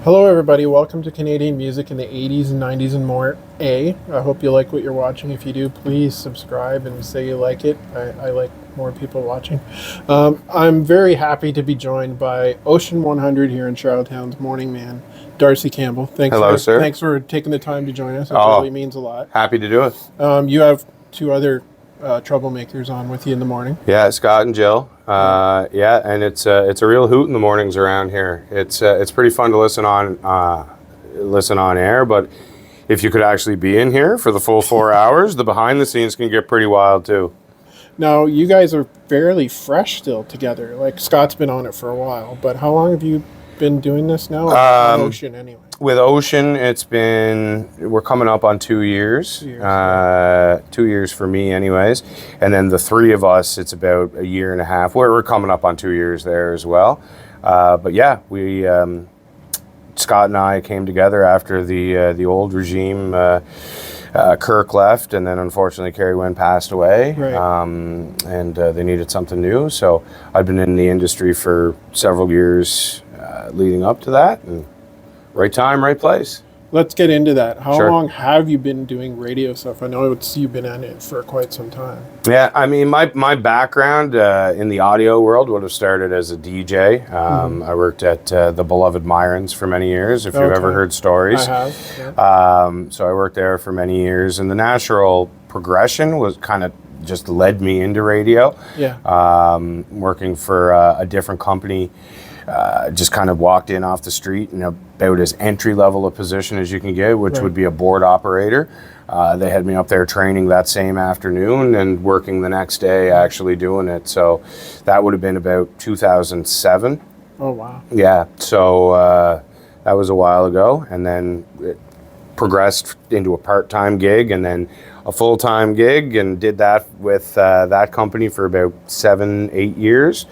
Hello, everybody. Welcome to Canadian music in the 80s and 90s and more. I hope you like what you're watching. If you do, please subscribe and say you like it. I like more people watching. I'm very happy to be joined by Ocean 100 here in Charlottetown's morning man, Darcy Campbell. Hello, sir. Thanks for taking the time to join us. It really means a lot. Happy to do it. You have two other troublemakers on with you in the morning. Yeah, Scott and Jill. Yeah, and it's a real hoot in the mornings around here. It's pretty fun to listen on air, but if you could actually be in here for the full 4 hours, the behind the scenes can get pretty wild too. Now, you guys are fairly fresh still together. Like, Scott's been on it for a while, but how long have you been doing this now? On Ocean, anyway. With Ocean, we're coming up on 2 years. 2 years. 2 years for me anyways. And then the three of us, it's about a year and a half. We're coming up on 2 years there as well. But yeah, Scott and I came together after the old regime. Kirk left, and then unfortunately Kerry Wynn passed away. Right. And they needed something new. So I've been in the industry for several years leading up to that. And right time, right place. Let's get into that. How Sure. long have you been doing radio stuff? I know you've been in it for quite some time. Yeah, I mean, my background in the audio world would have started as a DJ. I worked at the beloved Myrons for many years, if you've ever heard stories. I have. Yeah. So I worked there for many years, and the natural progression was kind of just led me into radio. Yeah. Working for a different company. Just kind of walked in off the street in about as entry level a position as you can get, which would be a board operator. They had me up there training that same afternoon and working the next day actually doing it. So that would have been about 2007. Oh, wow. Yeah, so that was a while ago. And then it progressed into a part-time gig and then a full-time gig, and did that with that company for about 7-8 years.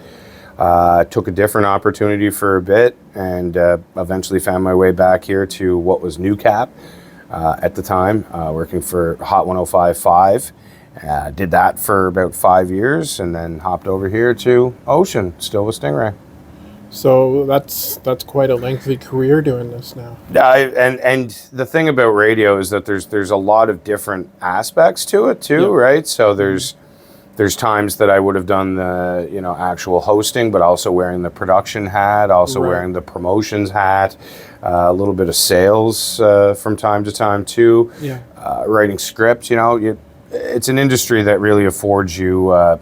Took a different opportunity for a bit, and eventually found my way back here to what was New Cap at the time, working for Hot 105.5. Did that for about 5 years, and then hopped over here to Ocean, still with Stingray. So that's quite a lengthy career doing this now. And the thing about radio is that there's a lot of different aspects to it too, right? So there's times that I would have done the actual hosting, but also wearing the production hat, also wearing the promotions hat, a little bit of sales from time to time too. Yeah. Writing scripts, it's an industry that really affords you a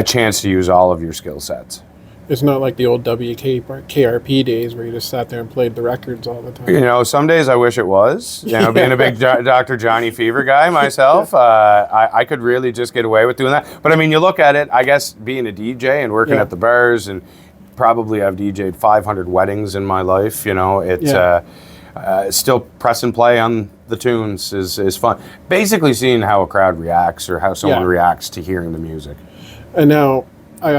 chance to use all of your skill sets. It's not like the old KRP days where you just sat there and played the records all the time. Some days I wish it was. Being a big Dr. Johnny Fever guy myself, I could really just get away with doing that. But I mean, you look at it, I guess being a DJ and working at the bars, and probably I've DJ'd 500 weddings in my life. It's still press and play on the tunes is fun. Basically seeing how a crowd reacts or how someone reacts to hearing the music. And now, I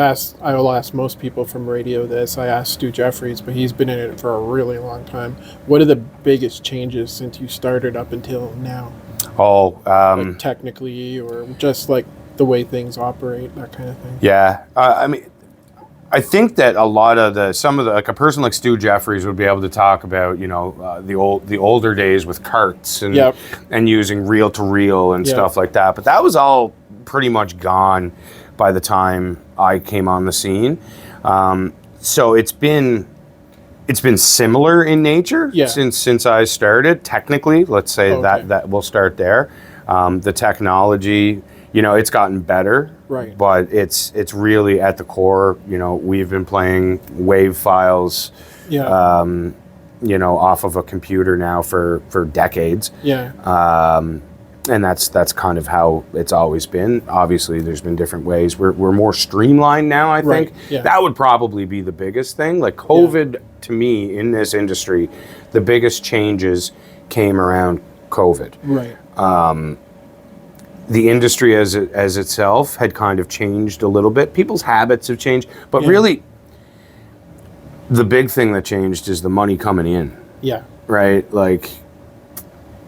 will ask most people from radio this. I asked Stu Jeffries, but he's been in it for a really long time. What are the biggest changes since you started up until now? Like technically, or just like the way things operate, that kind of thing. Yeah, I mean, I think that a lot of like a person like Stu Jeffries would be able to talk about the older days with carts and using reel to reel and stuff like that. But that was all pretty much gone by the time I came on the scene. So it's been similar in nature since I started. Technically, let's say that we'll start there. The technology, it's gotten better, right? But it's really at the core. We've been playing WAV files, off of a computer now for decades. Yeah. And that's kind of how it's always been. Obviously, there's been different ways. We're more streamlined now, I think. Right. Yeah. That would probably be the biggest thing. Like COVID, to me, in this industry, the biggest changes came around COVID. Right. The industry as itself had kind of changed a little bit. People's habits have changed. But really, the big thing that changed is the money coming in. Yeah. Right? Like,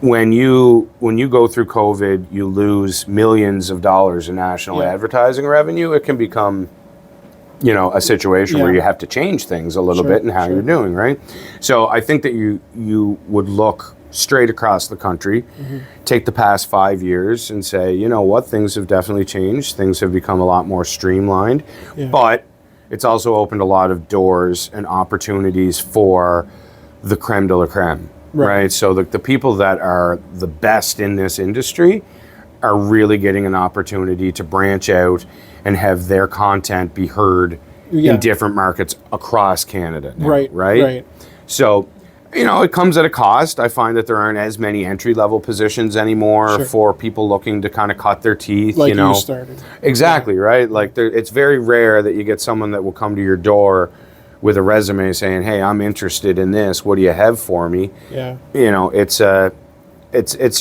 when you go through COVID, you lose millions of dollars in national advertising revenue. It can become a situation where you have to change things a little bit in how you're doing, right? So I think that you would look straight across the country, take the past 5 years and say, you know what, things have definitely changed. Things have become a lot more streamlined, but it's also opened a lot of doors and opportunities for the creme de la creme, right? So the people that are the best in this industry are really getting an opportunity to branch out and have their content be heard in different markets across Canada now, right? So, it comes at a cost. I find that there aren't as many entry-level positions anymore for people looking to kind of cut their teeth, like you started. Exactly, right? Like, it's very rare that you get someone that will come to your door with a resume saying, hey, I'm interested in this. What do you have for me? Yeah. It's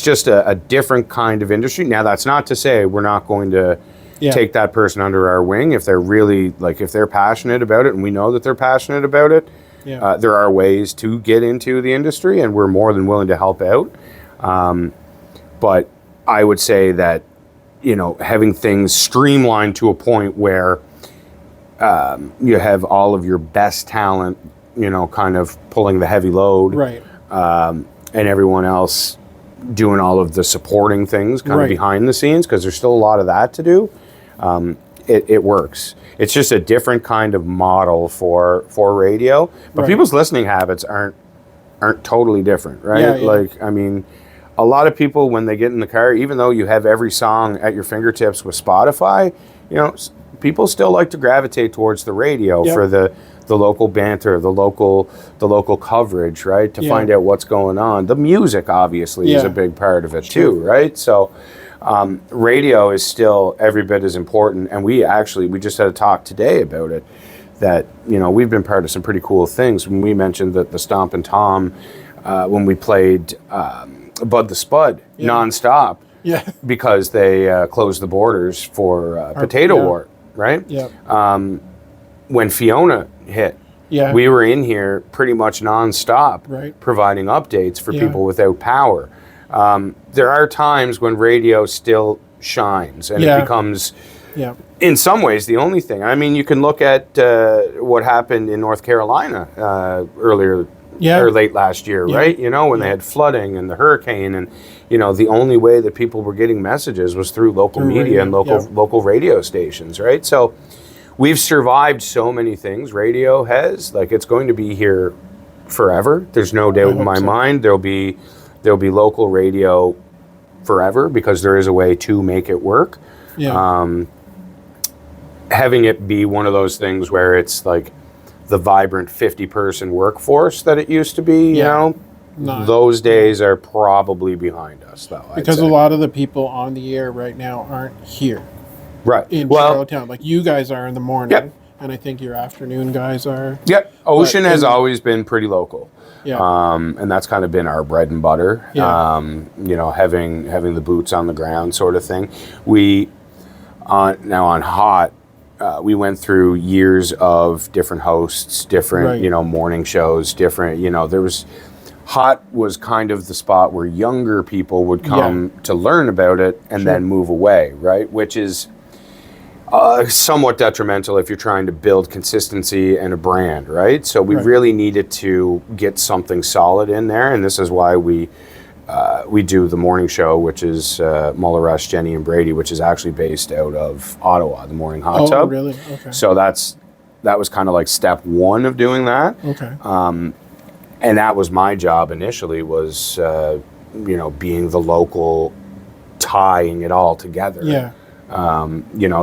just a different kind of industry. Now, that's not to say we're not going to take that person under our wing if they're really, if they're passionate about it, and we know that they're passionate about it. There are ways to get into the industry, and we're more than willing to help out. But I would say that, having things streamlined to a point where you have all of your best talent, kind of pulling the heavy load, and everyone else doing all of the supporting things kind of behind the scenes, because there's still a lot of that to do. It works. It's just a different kind of model for radio, but people's listening habits aren't totally different, right? A lot of people, when they get in the car, even though you have every song at your fingertips with Spotify, people still like to gravitate towards the radio for the local banter, the local coverage, right? To find out what's going on. The music obviously is a big part of it too, right? So radio is still every bit as important, and we just had a talk today about it, that we've been part of some pretty cool things. When we mentioned that the Stomp and Tom, when we played Bud the Spud nonstop, because they closed the borders for potato wart, right? When Fiona hit, we were in here pretty much nonstop, providing updates for people without power. There are times when radio still shines, and it becomes, in some ways, the only thing. I mean, you can look at what happened in North Carolina earlier or late last year, right? When they had flooding and the hurricane, and the only way that people were getting messages was through local media and local radio stations, right? So we've survived so many things. Radio has, it's going to be here forever. There's no doubt in my mind. There'll be local radio forever, because there is a way to make it work. Having it be one of those things where it's like the vibrant 50-person workforce that it used to be, those days are probably behind us, though. Because a lot of the people on the air right now aren't here. In Charlottetown. Like you guys are in the morning, and I think your afternoon guys are. Ocean has always been pretty local. And that's kind of been our bread and butter. Having the boots on the ground sort of thing. We now on Hot, we went through years of different hosts, different morning shows, different. There was Hot was kind of the spot where younger people would come to learn about it and then move away, right? Which is somewhat detrimental if you're trying to build consistency and a brand, right? So we really needed to get something solid in there, and this is why we do the morning show, which is Muller Rush, Jenny, and Brady, which is actually based out of Ottawa, the Morning Hot Tub. Oh, really? Okay. So that was kind of like step one of doing that. Okay. And that was my job initially, was being the local, tying it all together.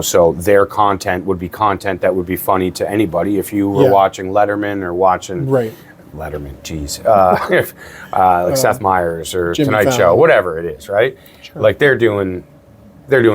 So their content would be content that would be funny to anybody. If you were watching Letterman or watching Letterman, like Seth Meyers or Jimmy Tonight Fallon. Show, whatever it is, right? Like they're doing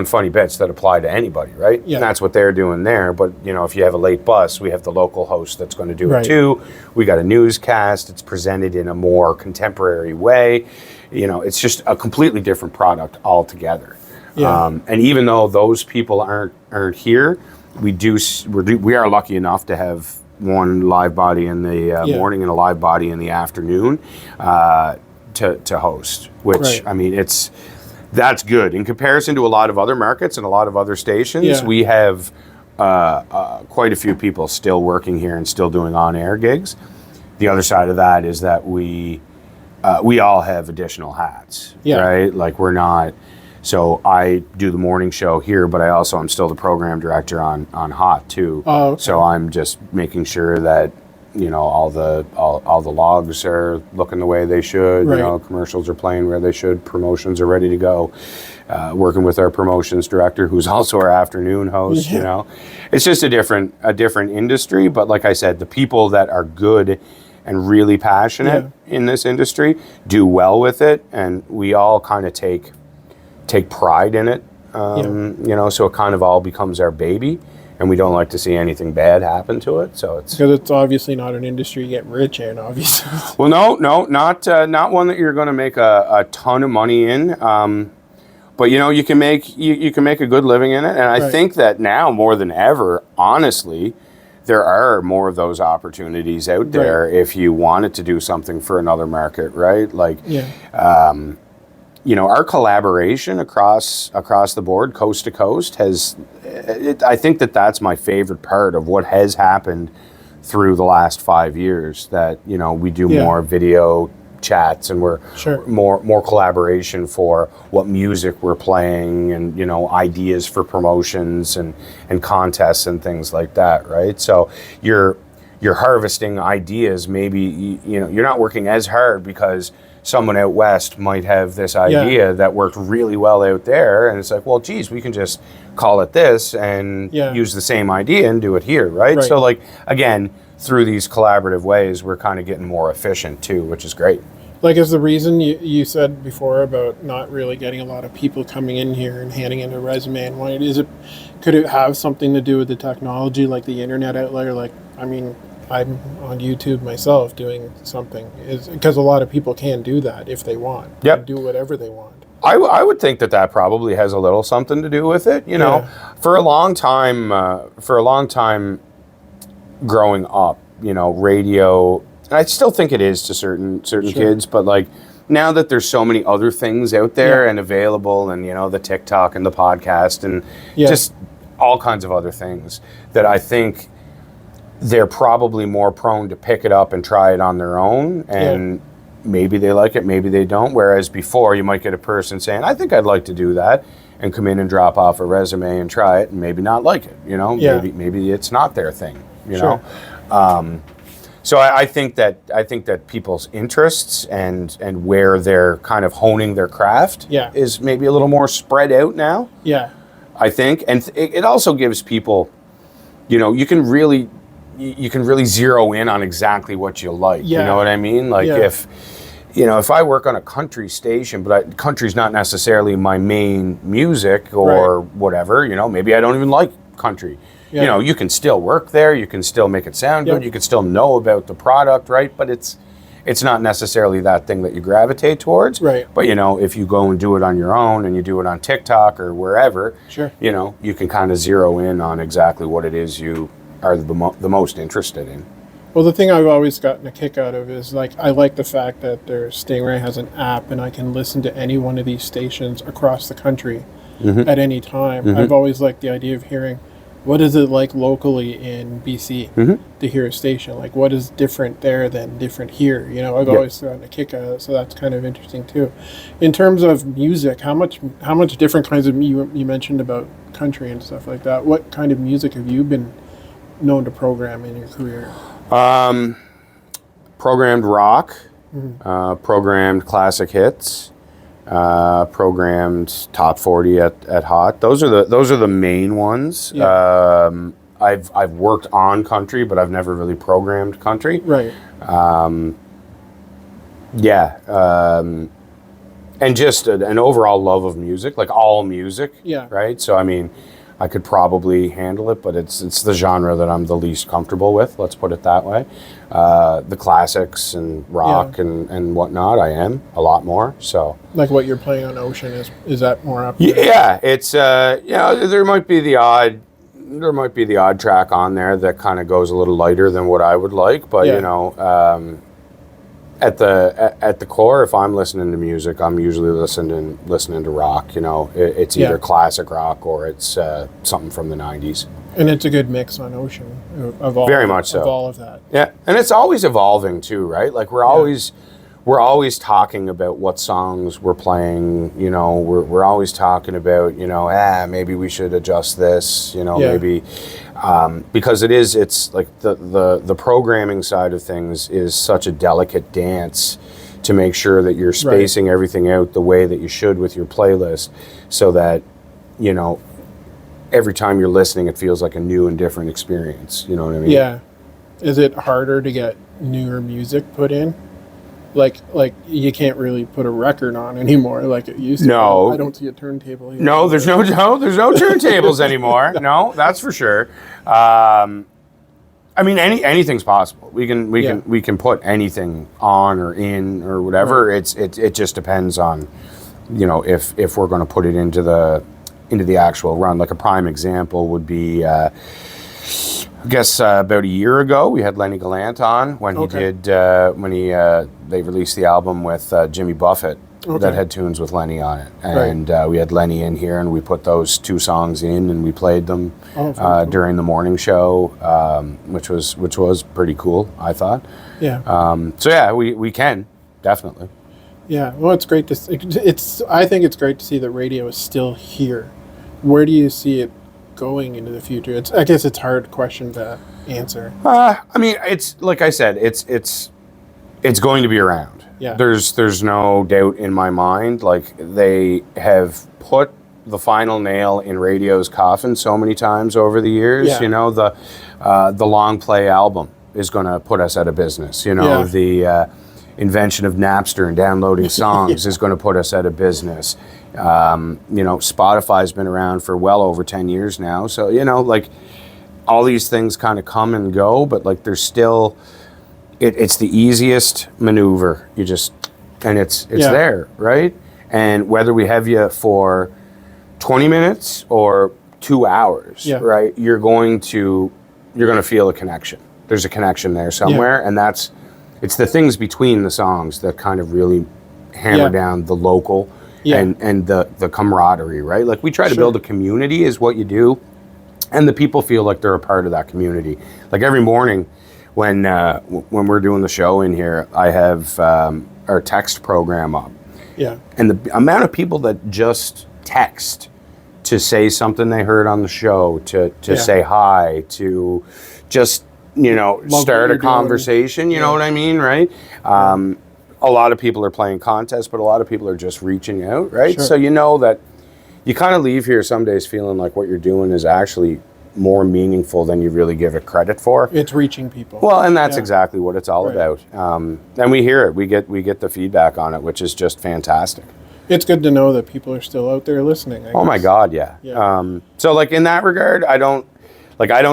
funny bits that apply to anybody, right? And that's what they're doing there. But if you have a late bus, we have the local host that's going to do it too. We got a newscast. It's presented in a more contemporary way. It's just a completely different product altogether. And even though those people aren't here, we are lucky enough to have one live body in the morning and a live body in the afternoon to host. Which I mean, that's good in comparison to a lot of other markets and a lot of other stations. We have quite a few people still working here and still doing on-air gigs. The other side of that is that we all have additional hats, right? Like we're not. So I do the morning show here, but I also am still the program director on Hot too. Oh, okay. So I'm just making sure that all the logs are looking the way they should. Right. Commercials are playing where they should. Promotions are ready to go. Working with our promotions director, who's also our afternoon host. It's just a different industry. But like I said, the people that are good and really passionate in this industry do well with it, and we all kind of take pride in it. So it kind of all becomes our baby. And we don't like to see anything bad happen to it, so it's because it's obviously not an industry you get rich in, obviously. Well, no, not one that you're going to make a ton of money in. But you can make a good living in it, and I think that now more than ever, honestly, there are more of those opportunities out there if you wanted to do something for another market, right? Like, our collaboration across the board, coast to coast, I think that's my favorite part of what has happened through the last 5 years, that, we do more video chats and we're more collaboration for what music we're playing and, ideas for promotions and contests and things like that, right? So you're harvesting ideas. Maybe, you're not working as hard because someone out west might have this idea that worked really well out there, and it's like, well, geez, we can just call it this and use the same idea and do it here, right? So, like, again, through these collaborative ways, we're kind of getting more efficient too, which is great. Like, is the reason you said before about not really getting a lot of people coming in here and handing in a resume and wanting could it have something to do with the technology, like the internet outlier? Like, I mean, I'm on YouTube myself doing something, because a lot of people can do that if they want. Yep. Do whatever they want. I would think that probably has a little something to do with it. For a long time growing up, radio, and I still think it is to certain kids, but like now that there's so many other things out there and available, and the TikTok and the podcast and just all kinds of other things, that I think they're probably more prone to pick it up and try it on their own, and maybe they like it, maybe they don't. Whereas before, you might get a person saying, I think I'd like to do that, and come in and drop off a resume and try it and maybe not like it, maybe it's not their thing, know. So I think that people's interests and where they're kind of honing their craft is maybe a little more spread out now. I think, and it also gives people, you can really zero in on exactly what you like. You know what I mean? Like if I work on a country station, but country's not necessarily my main music or whatever, maybe I don't even like country. You can still work there, you can still make it sound good, you can still know about the product, right? But it's not necessarily that thing that you gravitate towards. Right. But if you go and do it on your own and you do it on TikTok or wherever, you can kind of zero in on exactly what it is you are the most interested in. Well, the thing I've always gotten a kick out of is, like, I like the fact that Stingray has an app and I can listen to any one of these stations across the country at any time. I've always liked the idea of hearing what is it like locally in BC to hear a station. Like, what is different there than different here? I've always gotten a kick out of it, so that's kind of interesting too. In terms of music, how much different kinds of you mentioned about country and stuff like that. What kind of music have you been known to program in your career? Programmed rock, programmed classic hits, programmed top 40 at Hot. Those are the main ones. I've worked on country, but I've never really programmed country. Right. And just an overall love of music, like all music. Yeah. Right. So I mean, I could probably handle it, but it's the genre that I'm the least comfortable with. Let's put it that way. The classics and rock and whatnot, I am a lot more. So, like what you're playing on Ocean is that more up? Yeah, it's there might be the odd track on there that kind of goes a little lighter than what I would like, but at the core, if I'm listening to music, I'm usually listening to rock. It's either classic rock or it's something from the 90s. And it's a good mix on Ocean of all Very much so. Of all of that. Yeah, and it's always evolving too, right? Like we're always talking about what songs we're playing. You know, we're always talking about, you know, maybe we should adjust this. You know, maybe because it's like the programming side of things is such a delicate dance to make sure that you're spacing everything out the way that you should with your playlist, so that, you know, every time you're listening, it feels like a new and different experience. You know what I mean? Yeah. Is it harder to get newer music put in? Like you can't really put a record on anymore like it used to. No. I don't see a turntable here. No, there's no turntables anymore. No, that's for sure. I mean, anything's possible. We can put anything on or in or whatever. Right. It just depends on, you know, if we're going to put it into the actual run. Like a prime example would be, I guess about a year ago we had Lenny Gallant on when they released the album with Jimmy Buffett. That had tunes with Lenny on it, and we had Lenny in here, and we put those 2 songs in, and we played them during the morning show, which was pretty cool, I thought. Yeah. So yeah, we can definitely. Yeah. Well, it's great to. I think it's great to see that radio is still here. Where do you see it going into the future? I guess it's a hard question to answer. I mean, it's like I said, it's going to be around. Yeah. There's no doubt in my mind. Like, they have put the final nail in radio's coffin so many times over the years. Yeah. You know, the long play album is going to put us out of business. You know, the invention of Napster and downloading songs is going to put us out of business. You know, Spotify's been around for well over 10 years now. So, you know, like, all these things kind of come and go, but like there's still... It's the easiest maneuver. It's there, right? And whether we have you for 20 minutes or 2 hours, right? You're going to feel a connection. There's a connection there somewhere, and it's the things between the songs that kind of really hammer down the local and the camaraderie, right? Like, we try to build a community is what you do, and the people feel like they're a part of that community. Like, every morning, when we're doing the show in here, I have our text program up. Yeah. And the amount of people that just text to say something they heard on the show, to say hi, to just, you know, start a conversation, you know what I mean, right? A lot of people are playing contests, but a lot of people are just reaching out, right? Sure. So you know that you kind of leave here some days feeling like what you're doing is actually more meaningful than you really give it credit for. It's reaching people. Well, and that's exactly what it's all about. And we hear it. We get the feedback on it, which is just fantastic. It's good to know that people are still out there listening. I guess. My God, yeah. So, like, in that regard, I don't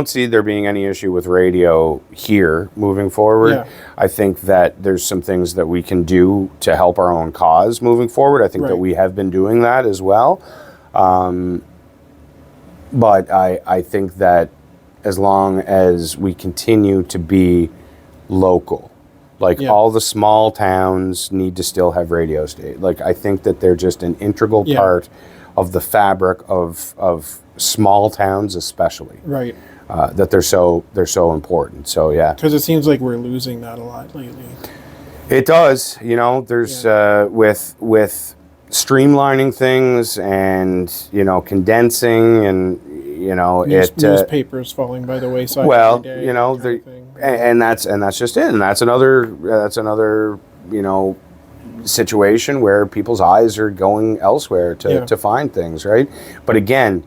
see there being any issue with radio here moving forward. Yeah. I think that there's some things that we can do to help our own cause moving forward. I think that we have been doing that as well. But I think that as long as we continue to be local, like all the small towns need to still have radio stations. Like, I think that they're just an integral part of the fabric of small towns, especially. Right. That they're so important. So yeah. Because it seems like we're losing that a lot lately. It does. You know, there's with streamlining things and, you know, condensing and, you know, newspapers falling by the wayside. Well, you know, and that's just it. And that's another, you know, situation where people's eyes are going elsewhere to find things, right? But again,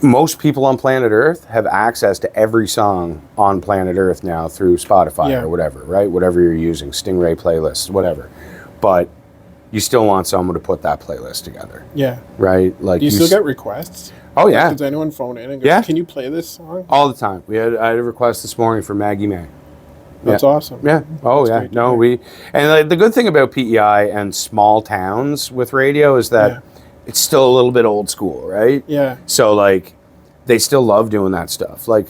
most people on planet Earth have access to every song on planet Earth now through Spotify or whatever, right? Whatever you're using, Stingray playlists, whatever. But you still want someone to put that playlist together. Yeah. Right? Like, do you still get requests? Oh, yeah. Does anyone phone in and go, can you play this song? All the time. I had a request this morning for Maggie May. That's awesome. Yeah. Oh, that's No, and the good thing about PEI and small towns with radio is that it's still a little bit old school, right? Yeah. So, like, they still love doing that stuff. Like,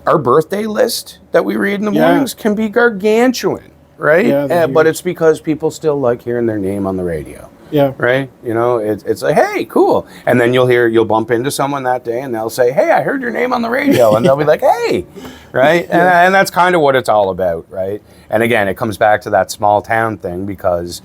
our birthday list that we read in the mornings can be gargantuan. Right? But it's because people still like hearing their name on the radio. Yeah. Right? You know, it's like, hey, cool. And then you'll bump into someone that day and they'll say, hey, I heard your name on the radio. And they'll be like, hey, right? And that's kind of what it's all about, right? And again, it comes back to that small town thing, because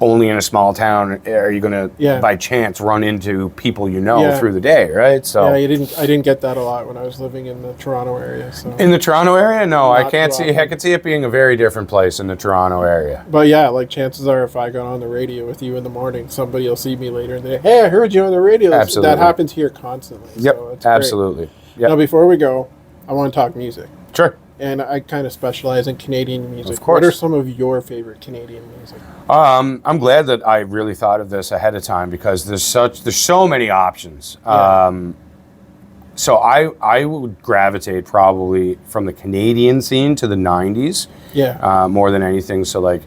only in a small town are you going to, by chance, run into people through the day, right? So I didn't get that a lot when I was living in the Toronto area. So in the Toronto area, no, I can't see. I could see it being a very different place in the Toronto area. But yeah, like chances are, if I got on the radio with you in the morning, somebody will see me later and they, hey, I heard you on the radio. Absolutely, that happens here constantly. Yep, so it's absolutely. Yep. Now, before we go, I want to talk music. Sure. And I kind of specialize in Canadian music. Of course. What are some of your favorite Canadian music? I'm glad that I really thought of this ahead of time, because there's so many options. So I would gravitate probably from the Canadian scene to the 90s. Yeah. More than anything. So like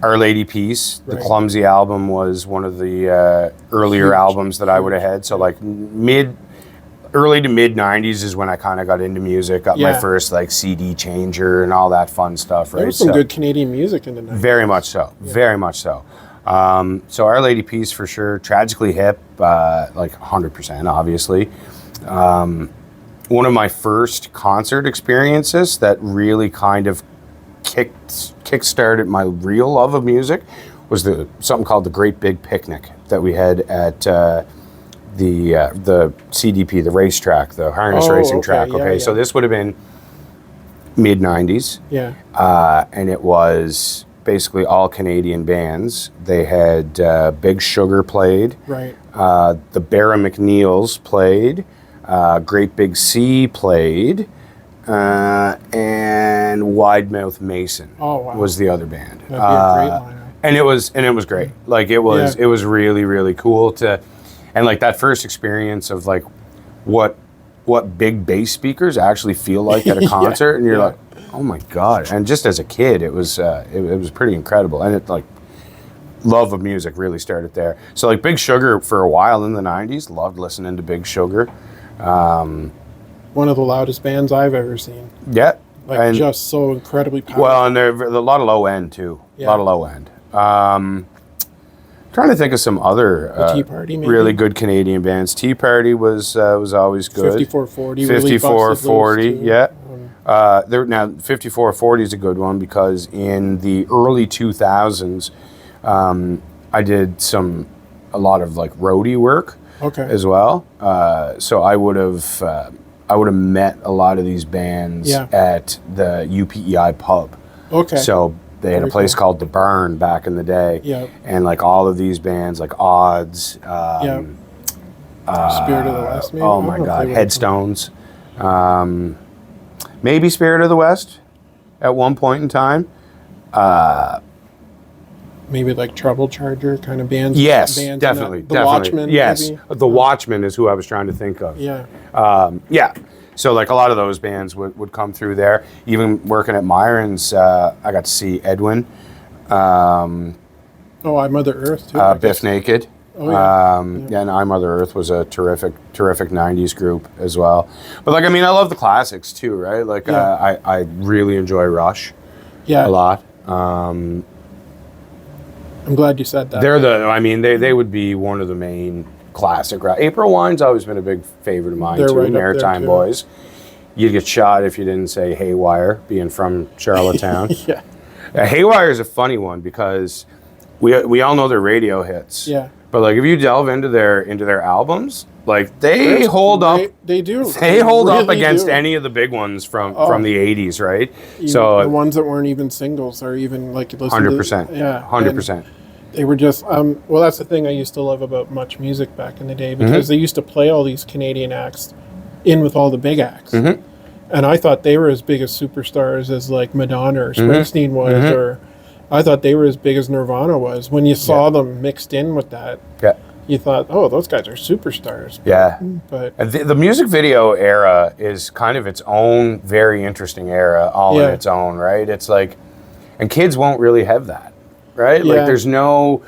Our Lady Peace, the Clumsy album was one of the earlier albums that I would have had. So like early to mid 90s is when I kind of got into music, got my first like CD changer and all that fun stuff, right? There was some good Canadian music in the 90s. Very much so, very much so. So Our Lady Peace for sure, Tragically Hip, like 100%, obviously. One of my first concert experiences that really kind of kick-started my real love of music was something called the Great Big Picnic that we had at the CDP, the racetrack, the harness racing track. So this would have been mid 90s. Yeah. And it was basically all Canadian bands. They had Big Sugar played. Right. The Barra McNeils played. Great Big Sea played. And Widemouth Mason was the other band. That'd be a great lineup. And it was great. Like it was really, really cool to. And like that first experience of like what big bass speakers actually feel like at a concert, and you're like, oh my god! And just as a kid, it was pretty incredible. And it like love of music really started there. So like Big Sugar for a while in the '90s, loved listening to Big Sugar. One of the loudest bands I've ever seen. Yeah, like just so incredibly powerful. Well, and they're a lot of low end too. A lot of low end. Trying to think of some other Tea Party, maybe? Really good Canadian bands. Tea Party was always good. 5440. 5440, yeah. Now 5440 is a good one, because in the early 2000s, I did a lot of like roadie work as well. So I would have met a lot of these bands at the UPEI pub. Okay. So they had a place called The Burn back in the day. Yep. And like all of these bands, like Odds. Spirit of the West, maybe? Oh my God. Headstones. Maybe Spirit of the West at one point in time. Maybe like Trouble Charger kind of bands. Yes, bands definitely. The Watchmen. Yes, maybe? The Watchmen is who I was trying to think of. Yeah. So like a lot of those bands would come through there. Even working at Myron's, I got to see Edwin. I Mother Earth too. Biff Naked. Oh, yeah. And I Mother Earth was a terrific 90s group as well. But like, I mean, I love the classics too, right? Like I really enjoy Rush a lot. I'm glad you said that. They would be one of the main classic. April Wine's always been a big favorite of mine. They're too. Right Maritime Boys. You'd get shot if you didn't say Haywire, being from Charlottetown. Haywire is a funny one, because we all know their radio hits. Yeah. But like if you delve into their albums, like they hold up. They do. They hold up against any of the big ones from the 80s, right? So the ones that weren't even singles are even like 100%. Yeah. 100%. They were just, well, that's the thing I used to love about Much Music back in the day, because they used to play all these Canadian acts in with all the big acts. Mm-hmm. And I thought they were as big as superstars as like Madonna or Springsteen was, or I thought they were as big as Nirvana was. When you saw them mixed in with that, you thought, oh, those guys are superstars. But the music video era is kind of its own very interesting era all in its own, right? It's like, and kids won't really have that. Right? Like there's no,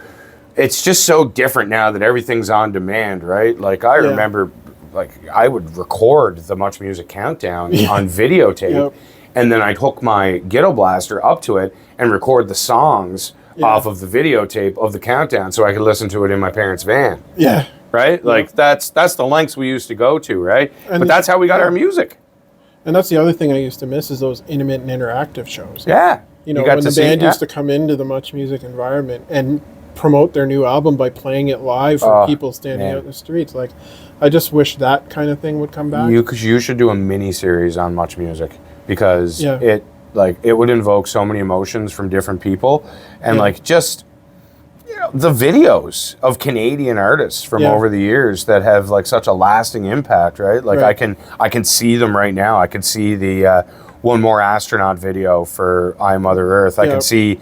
it's just so different now that everything's on demand, right? Like I remember, like I would record the Much Music Countdown on videotape, and then I'd hook my Ghetto Blaster up to it and record the songs off of the videotape of the countdown so I could listen to it in my parents' van. Yeah. Right? Like that's the lengths we used to go to, right? But that's how we got our music. And that's the other thing I used to miss is those intimate and interactive shows. Yeah. You know, when the band used to come into the Much Music environment and promote their new album by playing it live for people standing out in the streets. Like, I just wish that kind of thing would come back. You should do a mini series on Much Music because it would invoke so many emotions from different people, and like just the videos of Canadian artists from over the years that have like such a lasting impact, right? Like I can see them right now. I can see the One More Astronaut video for I Mother Earth. I can see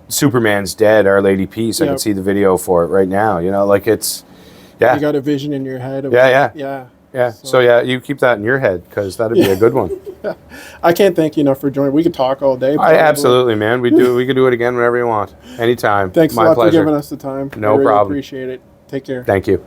Superman's Dead, Our Lady Peace. I can see the video for it right now. You know, like it's you got a vision in your head. So you keep that in your head because that'd be a good one. I can't thank you enough for joining. We could talk all day. Absolutely, man. We could do it again whenever you want, anytime. Thanks a lot for giving us the time. No problem. Appreciate it. Take care. Thank you.